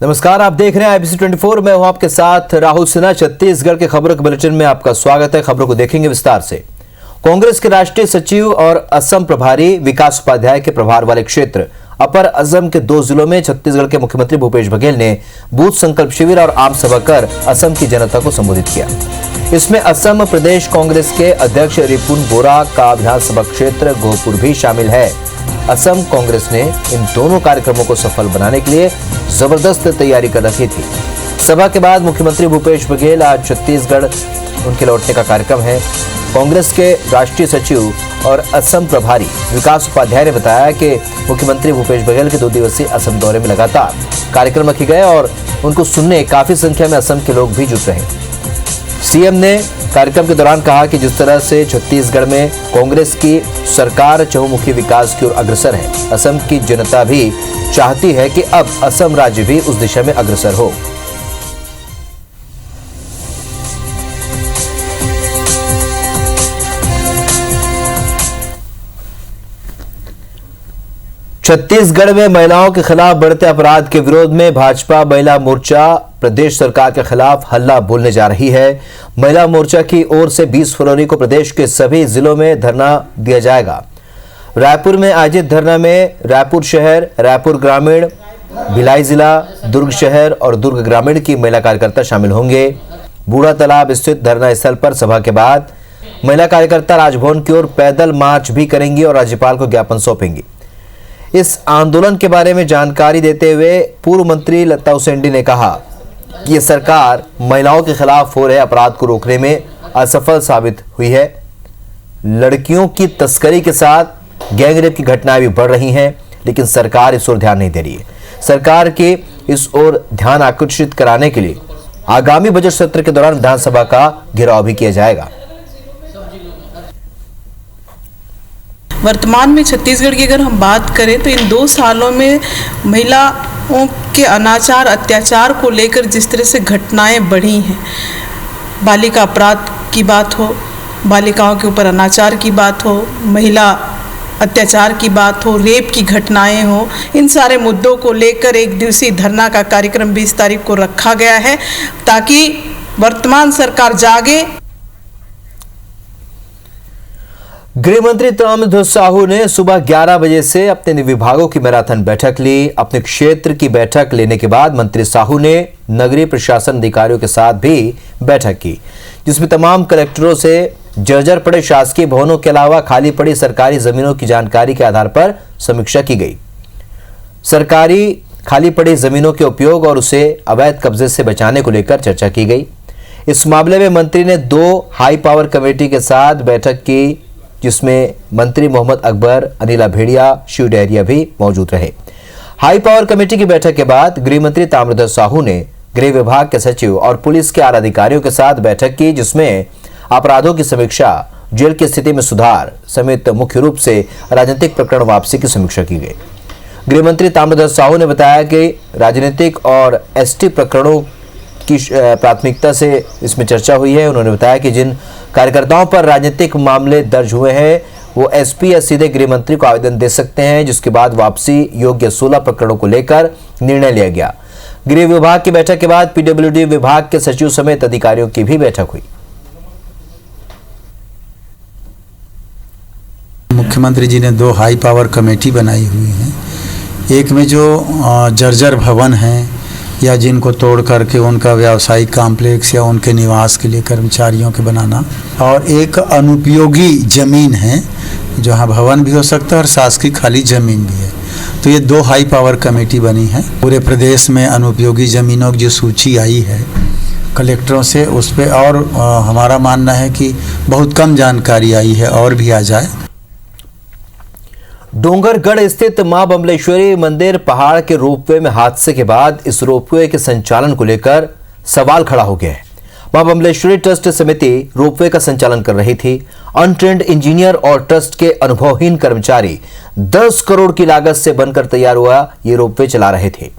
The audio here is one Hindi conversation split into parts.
नमस्कार, आप देख रहे हैं IBC 24। मैं हूं आपके साथ राहुल सिन्हा। छत्तीसगढ़ के खबरों के बुलेटिन में आपका स्वागत है। खबरों को देखेंगे विस्तार से। कांग्रेस के राष्ट्रीय सचिव और असम प्रभारी विकास उपाध्याय के प्रभार वाले क्षेत्र अपर असम के 2 जिलों में छत्तीसगढ़ के मुख्यमंत्री भूपेश बघेल ने बूथ संकल्प शिविर और आम सभा कर असम की जनता को संबोधित किया। इसमें असम प्रदेश कांग्रेस के अध्यक्ष रिपुन बोरा का विधानसभा क्षेत्र गोहपुर भी शामिल है। असम कांग्रेस ने इन दोनों कार्यक्रमों को सफल बनाने के लिए जबरदस्त तैयारी कर रखी थी। सभा के बाद मुख्यमंत्री भूपेश बघेल आज छत्तीसगढ़ उनके लौटने का कार्यक्रम है। कांग्रेस के राष्ट्रीय सचिव और असम प्रभारी विकास उपाध्याय ने बताया कि मुख्यमंत्री भूपेश बघेल के 2 दिवसीय असम दौरे में लगातार कार्यक्रम रखे गए और उनको सुनने काफी संख्या में असम के लोग भी जुट रहे। सीएम ने कार्यक्रम के दौरान कहा कि जिस तरह से छत्तीसगढ़ में कांग्रेस की सरकार चहुमुखी विकास की ओर अग्रसर है, असम की जनता भी चाहती है कि अब असम राज्य भी उस दिशा में अग्रसर हो। छत्तीसगढ़ में महिलाओं के खिलाफ बढ़ते अपराध के विरोध में भाजपा महिला मोर्चा प्रदेश सरकार के खिलाफ हल्ला बोलने जा रही है। महिला मोर्चा की ओर से 20 फरवरी को प्रदेश के सभी जिलों में धरना दिया जाएगा। रायपुर में आयोजित धरना में रायपुर शहर, रायपुर ग्रामीण, भिलाई जिला, दुर्ग शहर और दुर्ग ग्रामीण की महिला कार्यकर्ता शामिल होंगे। बूढ़ा तालाब स्थित धरना स्थल पर सभा के बाद महिला कार्यकर्ता राजभवन की ओर पैदल मार्च भी करेंगी और राज्यपाल को ज्ञापन सौंपेंगी। इस आंदोलन के बारे में जानकारी देते हुए पूर्व मंत्री लता उसेंडी ने कहा कि ये सरकार महिलाओं के खिलाफ हो रहे अपराध को रोकने में असफल साबित हुई है। लड़कियों की तस्करी के साथ गैंगरेप की घटनाएं भी बढ़ रही हैं, लेकिन सरकार इस ओर ध्यान नहीं दे रही है। सरकार के इस ओर ध्यान आकर्षित कराने के लिए आगामी बजट सत्र के दौरान विधानसभा का घेराव भी किया जाएगा। वर्तमान में छत्तीसगढ़ की अगर हम बात करें तो इन 2 सालों में महिलाओं के अनाचार अत्याचार को लेकर जिस तरह से घटनाएं बढ़ी हैं, बालिका अपराध की बात हो, बालिकाओं के ऊपर अनाचार की बात हो, महिला अत्याचार की बात हो, रेप की घटनाएं हो, इन सारे मुद्दों को लेकर 1 दिवसीय धरना का कार्यक्रम 20 तारीख को रखा गया है ताकि वर्तमान सरकार जागे। गृह मंत्री ताम्रध्वज साहू ने सुबह 11 बजे से अपने विभागों की मैराथन बैठक ली। अपने क्षेत्र की बैठक लेने के बाद मंत्री साहू ने नगरीय प्रशासन अधिकारियों के साथ भी बैठक की, जिसमें तमाम कलेक्टरों से जर्जर पड़े शासकीय भवनों के अलावा खाली पड़ी सरकारी जमीनों की जानकारी के आधार पर समीक्षा की गई। सरकारी खाली पड़ी जमीनों के उपयोग और उसे अवैध कब्जे से बचाने को लेकर चर्चा की गई। इस मामले में मंत्री ने 2 हाई पावर कमेटी के साथ बैठक की, जिसमें मंत्री मोहम्मद अकबर, अनिला भेड़िया, शिव डहरिया भी मौजूद रहे। हाई पावर कमेटी की बैठक के बाद गृह मंत्री ताम्रध्वज साहू ने गृह विभाग के सचिव और पुलिस के 8 अधिकारियों के साथ बैठक की, जिसमें अपराधों की समीक्षा, जेल की स्थिति में सुधार समेत मुख्य रूप से राजनीतिक प्रकरण वापसी की समीक्षा की गई। गृह मंत्री ताम्रध्वज साहू ने बताया कि राजनीतिक और एसटी प्रकरणों की प्राथमिकता से इसमें चर्चा हुई है। उन्होंने बताया कि जिन कार्यकर्ताओं पर राजनीतिक मामले दर्ज हुए हैं वो एसपी या सीधे गृह मंत्री को आवेदन दे सकते हैं, जिसके बाद वापसी योग्य 16 प्रकरणों को लेकर निर्णय लिया गया। गृह विभाग की बैठक के बाद पीडब्ल्यूडी विभाग के सचिव समेत अधिकारियों की भी बैठक हुई। मुख्यमंत्री जी ने 2 हाई पावर कमेटी बनाई हुई हैं। एक में जो जर्जर भवन हैं या जिनको तोड़ करके उनका व्यावसायिक कॉम्प्लेक्स या उनके निवास के लिए कर्मचारियों के बनाना, और एक अनुपयोगी ज़मीन है जहाँ भवन भी हो सकता है और शासकीय खाली ज़मीन भी है। तो ये 2 हाई पावर कमेटी बनी है। पूरे प्रदेश में अनुपयोगी ज़मीनों की जो सूची आई है कलेक्टरों से, उस पर और हमारा मानना है कि बहुत कम जानकारी आई है और भी आ जाए। डोंगरगढ़ स्थित मां बमलेश्वरी मंदिर पहाड़ के रोपवे में हादसे के बाद इस रोपवे के संचालन को लेकर सवाल खड़ा हो गया है। मां बमलेश्वरी ट्रस्ट समिति रोपवे का संचालन कर रही थी। अनट्रेंड इंजीनियर और ट्रस्ट के अनुभवहीन कर्मचारी 10 करोड़ की लागत से बनकर तैयार हुआ ये रोपवे चला रहे थे।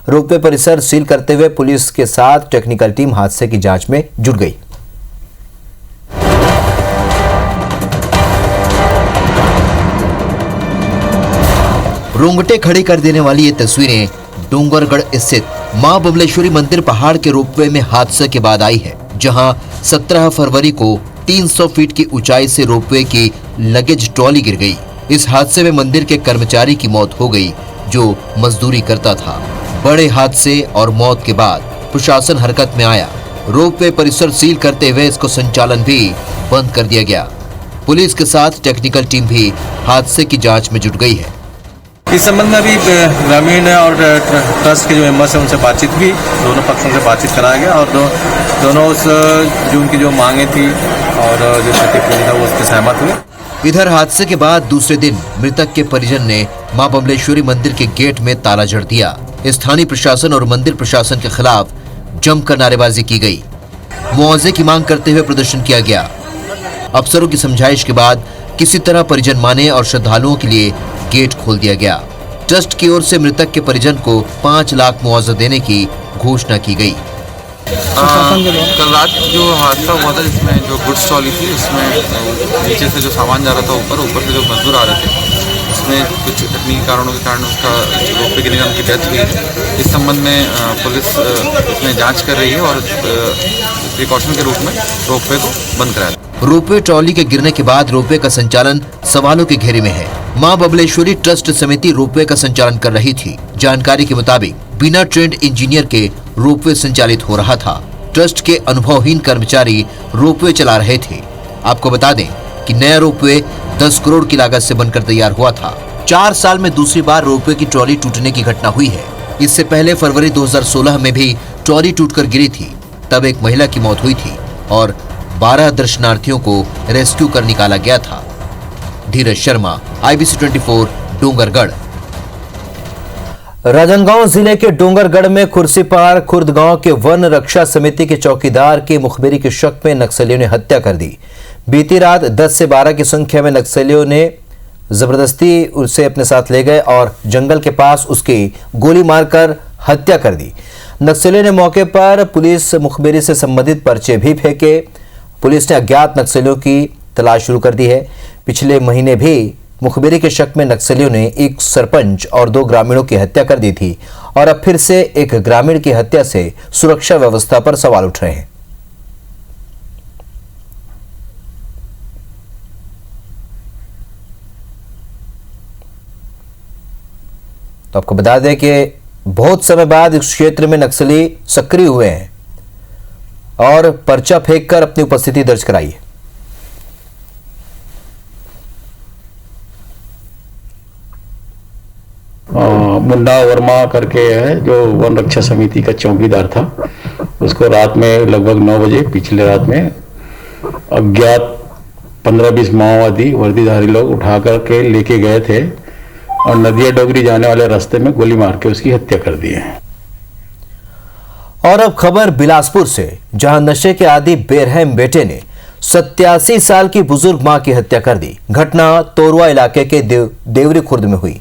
रोपवे परिसर सील करते हुए पुलिस के साथ टेक्निकल टीम हादसे की जांच में जुट गई। रोंगटे खड़े कर देने वाली ये तस्वीरें डोंगरगढ़ स्थित मां बबलेश्वरी मंदिर पहाड़ के रोपवे में हादसे के बाद आई है, जहां 17 फरवरी को 300 फीट की ऊंचाई से रोपवे की लगेज ट्रॉली गिर गई। इस हादसे में मंदिर के कर्मचारी की मौत हो गई, जो मजदूरी करता था। बड़े हादसे और मौत के बाद प्रशासन हरकत में आया। रोपवे परिसर सील करते हुए इसको संचालन भी बंद कर दिया गया। पुलिस के साथ टेक्निकल टीम भी हादसे की जांच में जुट गई है। इस संबंध में अभी ग्रामीण और ट्रस्ट के जो मेंबर्स हैं उनसे बातचीत हुई, दोनों पक्षों से बातचीत कराया गया और दोनों उस जो उनकी जो मांगे थी और जो क्षतिपूर्ति था वो उसके सहमत हुए। इधर हादसे के बाद दूसरे दिन मृतक के परिजन ने मां बबलेश्वरी मंदिर के गेट में ताला जड़ दिया। स्थानीय प्रशासन और मंदिर प्रशासन के खिलाफ जमकर नारेबाजी की गई। मुआवजे की मांग करते हुए प्रदर्शन किया गया। अफसरों की समझाइश के बाद किसी तरह परिजन माने और श्रद्धालुओं के लिए गेट खोल दिया गया। ट्रस्ट की ओर से मृतक के परिजन को 5 लाख मुआवजा देने की घोषणा की गई। कल रात जो हादसा हुआ था जिसमें जो गुड्स ट्रॉली थी उसमें नीचे से जो सामान जा रहा था ऊपर से जो मजदूर आ रहे थे उसमें कुछ तकनीकी कारणों के कारण उसका रोपवे गिरने उनकी डेथ हुई है। इस संबंध में पुलिस इसमें जांच कर रही है और प्रिकॉशन के रूप में रोपवे को बंद कराया। रोपवे ट्रॉली के गिरने के बाद रोपवे का संचालन सवालों के घेरे में है। मां बबलेश्वरी ट्रस्ट समिति रोपवे का संचालन कर रही थी। जानकारी के मुताबिक बिना ट्रेंड इंजीनियर के रोपवे संचालित हो रहा था। ट्रस्ट के अनुभवहीन कर्मचारी रोपवे चला रहे थे। आपको बता दें कि नया रोपवे 10 करोड़ की लागत से बनकर तैयार हुआ था। 4 साल में दूसरी बार रोपवे की ट्रॉली टूटने की घटना हुई है। इससे पहले फरवरी 2016 में भी ट्रॉली टूटकर गिरी थी। तब एक महिला की मौत हुई थी और 12 दर्शनार्थियों को रेस्क्यू कर निकाला गया था। धीरज शर्मा, IBC 24, डोंगरगढ़। राजनांदगांव जिले के डोंगरगढ़ में खुर्सीपार खुर्द गांव के वन रक्षा समिति के चौकीदार की मुखबिरी के शक में नक्सलियों ने हत्या कर दी। बीती रात 10 से 12 की संख्या में नक्सलियों ने जबरदस्ती उसे अपने साथ ले गए और जंगल के पास उसकी गोली मारकर हत्या कर दी। नक्सलियों ने मौके पर पुलिस मुखबिरी से संबंधित पर्चे भी फेंके। पुलिस ने अज्ञात नक्सलियों की तलाश शुरू कर दी है। पिछले महीने भी मुखबिरी के शक में नक्सलियों ने एक सरपंच और 2 ग्रामीणों की हत्या कर दी थी और अब फिर से एक ग्रामीण की हत्या से सुरक्षा व्यवस्था पर सवाल उठ रहे हैं। तो आपको बता दें कि बहुत समय बाद इस क्षेत्र में नक्सली सक्रिय हुए हैं और पर्चा फेंककर अपनी उपस्थिति दर्ज कराई है। मुन्ना वर्मा करके है जो वन रक्षा समिति का चौकीदार था। उसको रात में लगभग 9 बजे पिछले रात में अज्ञात 15-20 माओवादी वर्दीधारी लोग उठा करके लेके गए थे और नदिया डोगरी जाने वाले रास्ते में गोली मार के उसकी हत्या कर दी है। और अब खबर बिलासपुर से, जहां नशे के आदी बेरहम बेटे ने 87 साल की बुजुर्ग मां की हत्या कर दी। घटना तोरवा इलाके के देवरी खुर्द में हुई।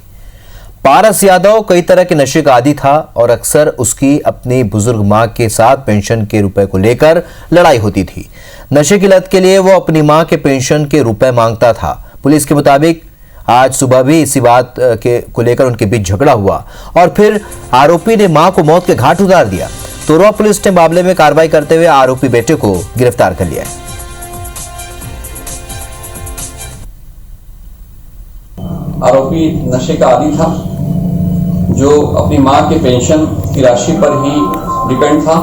पारस यादव कई तरह के नशे का आदी था और अक्सर उसकी अपनी बुजुर्ग मां के साथ पेंशन के रुपए को लेकर लड़ाई होती थी। नशे की लत के लिए वो अपनी मां के पेंशन के रुपए मांगता था। पुलिस के मुताबिक आज सुबह भी इसी बात को लेकर उनके बीच झगड़ा हुआ और फिर आरोपी ने मां को मौत के घाट उतार दिया। तोरवा पुलिस ने मामले में कार्रवाई करते हुए आरोपी बेटे को गिरफ्तार कर लिया है। आरोपी नशे का आदी था जो अपनी मां के पेंशन की राशि पर ही डिपेंड था।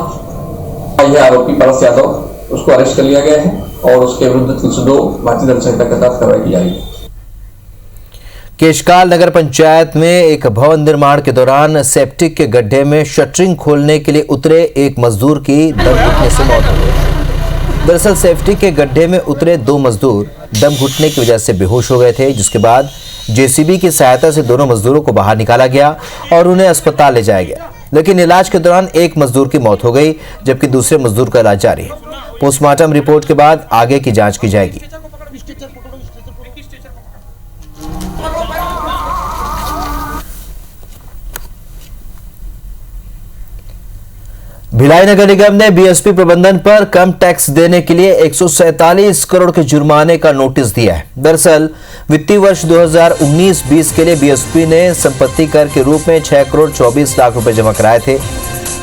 यह आरोपी पारस यादव, उसको अरेस्ट कर लिया गया है और उसके विरुद्ध 302 भारतीय दंड संहिता के तहत कार्रवाई की जाएगी। केशकाल नगर पंचायत में एक भवन निर्माण के दौरान सेप्टिक के गड्ढे में शटरिंग खोलने के लिए उतरे एक मजदूर की दम घुटने से मौत हो गई। दरअसल सेप्टिक के गड्ढे में उतरे 2 मजदूर दम घुटने की वजह से बेहोश हो गए थे, जिसके बाद जेसीबी की सहायता से दोनों मजदूरों को बाहर निकाला गया और उन्हें अस्पताल ले जाया गया। लेकिन इलाज के दौरान एक मजदूर की मौत हो गई, जबकि दूसरे मजदूर का इलाज जारी है। पोस्टमार्टम रिपोर्ट के बाद आगे की जांच की जाएगी। भिलाई नगर निगम ने बीएसपी प्रबंधन पर कम टैक्स देने के लिए 147 करोड़ के जुर्माने का नोटिस दिया है। दरअसल वित्तीय वर्ष 2019-20 के लिए बीएसपी ने संपत्ति कर के रूप में 6 करोड़ 24 लाख रुपए जमा कराए थे,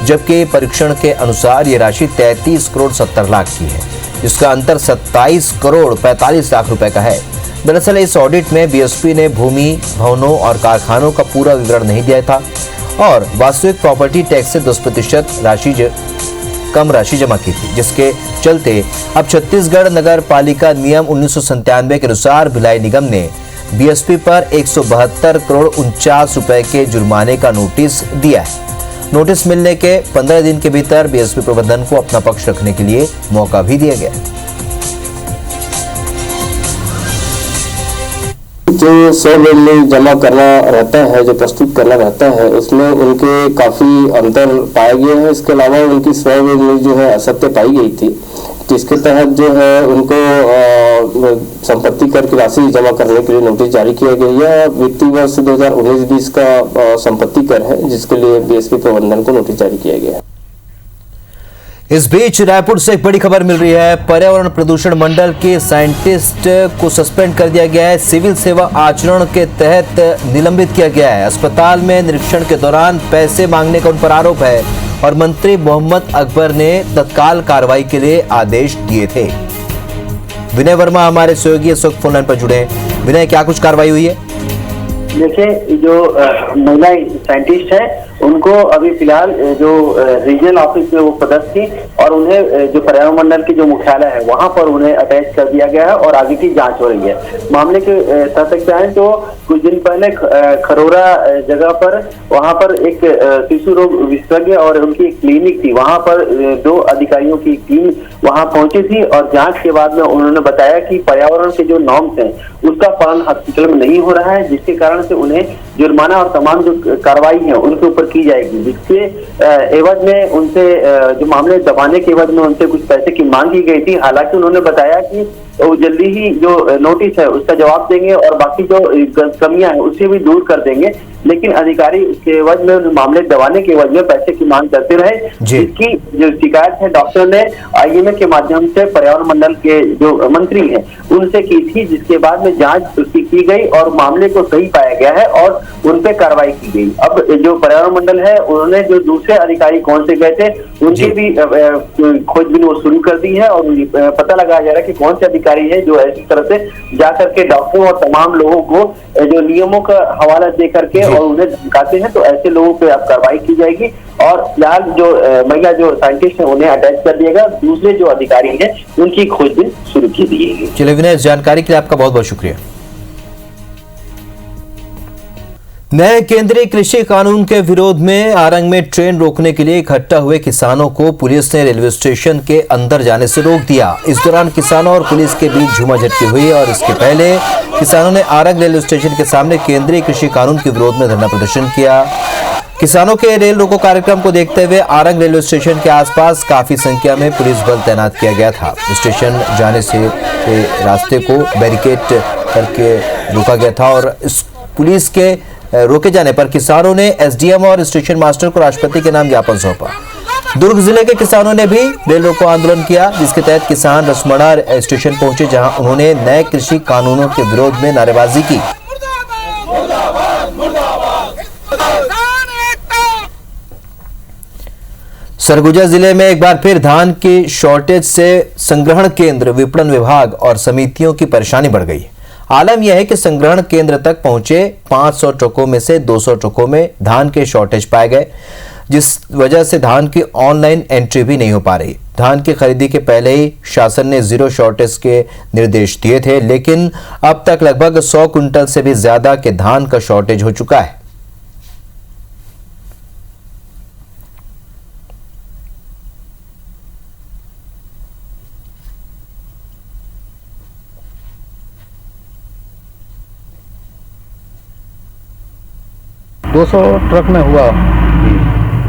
जबकि परीक्षण के अनुसार ये राशि 33 करोड़ 70 लाख की है, जिसका अंतर 27 करोड़ 45 लाख रुपए का है। दरअसल इस ऑडिट में बीएसपी ने भूमि, भवनों और कारखानों का पूरा विवरण नहीं दिया था और वास्तविक प्रॉपर्टी टैक्स से 10% कम राशि जमा की थी, जिसके चलते अब छत्तीसगढ़ नगर पालिका नियम 1997 के अनुसार भिलाई निगम ने बीएसपी पर 172 करोड़ 49 रुपए के जुर्माने का नोटिस दिया है। नोटिस मिलने के 15 दिन के भीतर बीएसपी प्रबंधन को अपना पक्ष रखने के लिए मौका भी दिया गया। जो स्वविल जमा करना रहता है, जो प्रस्तुत करना रहता है, उसमें उनके काफ़ी अंतर पाया गया है। इसके अलावा उनकी स्वविल जो है असत्य पाई गई थी, जिसके तहत जो है उनको संपत्ति कर की राशि जमा करने के लिए नोटिस जारी किया गया है। वित्तीय वर्ष 2019-20 का संपत्ति कर है, जिसके लिए बीएसपी प्रबंधन को नोटिस जारी किया गया है। इस बीच रायपुर से एक बड़ी खबर मिल रही है। पर्यावरण प्रदूषण मंडल के साइंटिस्ट को सस्पेंड कर दिया गया है। सिविल सेवा आचरण के तहत निलंबित किया गया है। अस्पताल में निरीक्षण के दौरान पैसे मांगने का उन पर आरोप है और मंत्री मोहम्मद अकबर ने तत्काल कार्रवाई के लिए आदेश दिए थे। विनय वर्मा हमारे सहयोगी इस वक्त फोनलाइन पर जुड़े हैं। विनय, क्या कुछ कार्रवाई हुई है? देखिए, जो महिला साइंटिस्ट है उनको अभी फिलहाल जो रीजनल ऑफिस में वो पदस्थ थी और उन्हें जो पर्यावरण मंडल की जो मुख्यालय है वहां पर उन्हें अटैच कर दिया गया है और आगे की जांच हो रही है। मामले के तथ्य क्या है, तो कुछ दिन पहले खरोरा जगह पर वहां पर एक शिशु रोग विशेषज्ञ और उनकी एक क्लिनिक थी, वहां पर 2 अधिकारियों की टीम वहां पहुंची थी और जांच के बाद में उन्होंने बताया कि पर्यावरण के जो नॉर्म्स हैं उसका पालन हॉस्पिटल में नहीं हो रहा है, जिसके कारण से उन्हें जुर्माना और तमाम जो कार्रवाई है उनके ऊपर की जाएगी, जिसके एवज में उनसे जो मामले दबाने के एवज में उनसे कुछ पैसे की मांग की गई थी। हालांकि उन्होंने बताया कि वो जल्दी ही जो नोटिस है उसका जवाब देंगे और बाकी जो कमियां हैं उसे भी दूर कर देंगे, लेकिन अधिकारी उसके एवज में मामले दबाने के एवज में पैसे की मांग करते रहे। जिसकी जो शिकायत है डॉक्टर ने आईएमए के माध्यम से पर्यावरण मंडल के जो मंत्री हैं उनसे की थी, जिसके बाद में जांच उसकी की गई और मामले को सही पाया गया है और उन पे कार्रवाई की गई। अब जो पर्यावरण मंडल है उन्होंने जो दूसरे अधिकारी कौन से गए थे उनकी भी खोजबीन वो शुरू कर दी है और पता लगाया जा रहा है कि कौन से अधिकारी है जो ऐसी तरह से जाकर के डॉक्टरों और तमाम लोगों को जो नियमों का हवाला दे करके और उन्हें धमकाते हैं, तो ऐसे लोगों पे अब कार्रवाई की जाएगी और फिलहाल जो महिला जो साइंटिस्ट है उन्हें अटैच कर दिया गया। दूसरे जो अधिकारी हैं उनकी खोजबीन शुरू की जाएगी। चलिए विनय, जानकारी के लिए आपका बहुत बहुत शुक्रिया। नए केंद्रीय कृषि कानून के विरोध में आरंग में ट्रेन रोकने के लिए इकट्ठा हुए किसानों को पुलिस ने रेलवे स्टेशन के अंदर जाने से रोक दिया। इस दौरान किसानों और पुलिस के बीच झूमाझटकी हुई और इसके पहले किसानों ने आरंग रेलवे स्टेशन के सामने केंद्रीय कृषि कानून के विरोध में धरना प्रदर्शन किया। किसानों के रेल रोको कार्यक्रम को देखते हुए आरंग रेलवे स्टेशन के आसपास काफी संख्या में पुलिस बल तैनात किया गया था। स्टेशन जाने से रास्ते को बैरिकेड करके रोका गया था और इस पुलिस के रोके जाने पर किसानों ने एसडीएम और स्टेशन मास्टर को राष्ट्रपति के नाम ज्ञापन सौंपा। दुर्ग जिले के किसानों ने भी रेल रोको आंदोलन किया, जिसके तहत किसान रसमड़ा स्टेशन पहुंचे, जहां उन्होंने नए कृषि कानूनों के विरोध में नारेबाजी की। सरगुजा जिले में एक बार फिर धान की शॉर्टेज से संग्रहण केंद्र, विपणन विभाग और समितियों की परेशानी बढ़ गई। आलम यह है कि संग्रहण केंद्र तक पहुंचे 500 ट्रकों में से 200 ट्रकों में धान के शॉर्टेज पाए गए, जिस वजह से धान की ऑनलाइन एंट्री भी नहीं हो पा रही। धान की खरीदी के पहले ही शासन ने 0 शॉर्टेज के निर्देश दिए थे, लेकिन अब तक लगभग 100 क्विंटल से भी ज्यादा के धान का शॉर्टेज हो चुका है। ट्रक में हुआ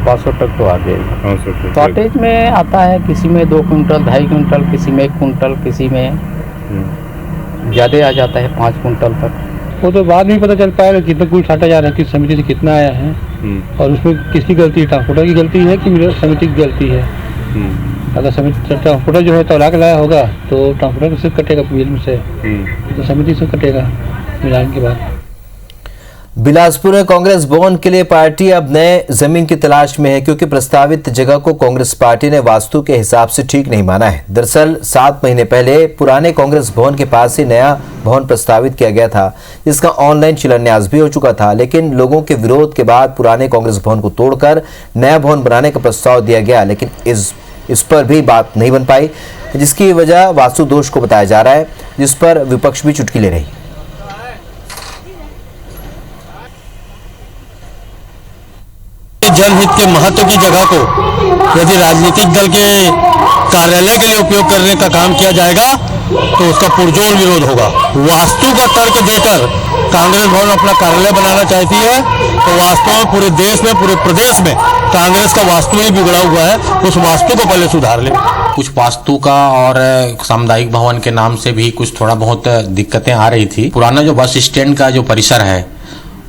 500 ट्रक तो आ गए। शॉर्टेज में आता है, किसी में 2 कुंटल 2.5 कुंटल, किसी में 1 कुंटल, किसी में ज़्यादा आ जाता है 5 कुंटल तक। वो तो बाद में पता चल पाएगा कितना कुल 60,000 है, किस समिति से कितना आया है। और उसमें किसकी गलती है, ट्रांसपोर्टर की गलती है कि समिति की गलती है? अगर समिति ट्रांसपोर्टर जो है तौला के लाया होगा तो ट्रांसपोर्टर से कटेगा बिल में से, तो समिति से कटेगा मिलान के बाद। बिलासपुर में कांग्रेस भवन के लिए पार्टी अब नए जमीन की तलाश में है, क्योंकि प्रस्तावित जगह को कांग्रेस पार्टी ने वास्तु के हिसाब से ठीक नहीं माना है। दरअसल 7 महीने पहले पुराने कांग्रेस भवन के पास ही नया भवन प्रस्तावित किया गया था, जिसका ऑनलाइन शिलान्यास भी हो चुका था, लेकिन लोगों के विरोध के बाद पुराने कांग्रेस भवन को तोड़कर नया भवन बनाने का प्रस्ताव दिया गया, लेकिन इस पर भी बात नहीं बन पाई, जिसकी वजह वास्तु दोष को बताया जा रहा है, जिस पर विपक्ष भी चुटकी ले रही। जनहित के महत्व की जगह को यदि राजनीतिक दल के कार्यालय के लिए उपयोग करने का काम किया जाएगा तो उसका पुरजोर विरोध होगा। वास्तु का तर्क देकर कांग्रेस भवन अपना कार्यालय बनाना चाहती है तो वास्तव में पूरे देश में, पूरे प्रदेश में कांग्रेस का वास्तु ही बिगड़ा हुआ है, उस वास्तु को पहले सुधार ले। कुछ वास्तु का और सामुदायिक भवन के नाम से भी कुछ थोड़ा बहुत दिक्कतें आ रही थी। पुराना जो बस स्टैंड का जो परिसर है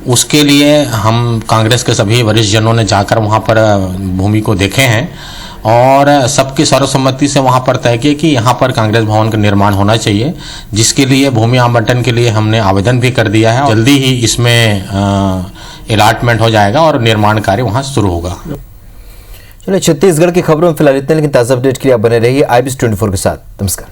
उसके लिए हम कांग्रेस के सभी वरिष्ठ जनों ने जाकर वहां पर भूमि को देखे हैं और सबकी सर्वसम्मति से वहां पर तय किया कि यहां पर कांग्रेस भवन का निर्माण होना चाहिए, जिसके लिए भूमि आवंटन के लिए हमने आवेदन भी कर दिया है। जल्दी ही इसमें अलॉटमेंट हो जाएगा और निर्माण कार्य वहां शुरू होगा। चलिए, छत्तीसगढ़ की खबरों में फिलहाल इतने, लेकिन ताज़ा अपडेट के लिए आप बने रहिए IBC 24 के साथ। नमस्कार।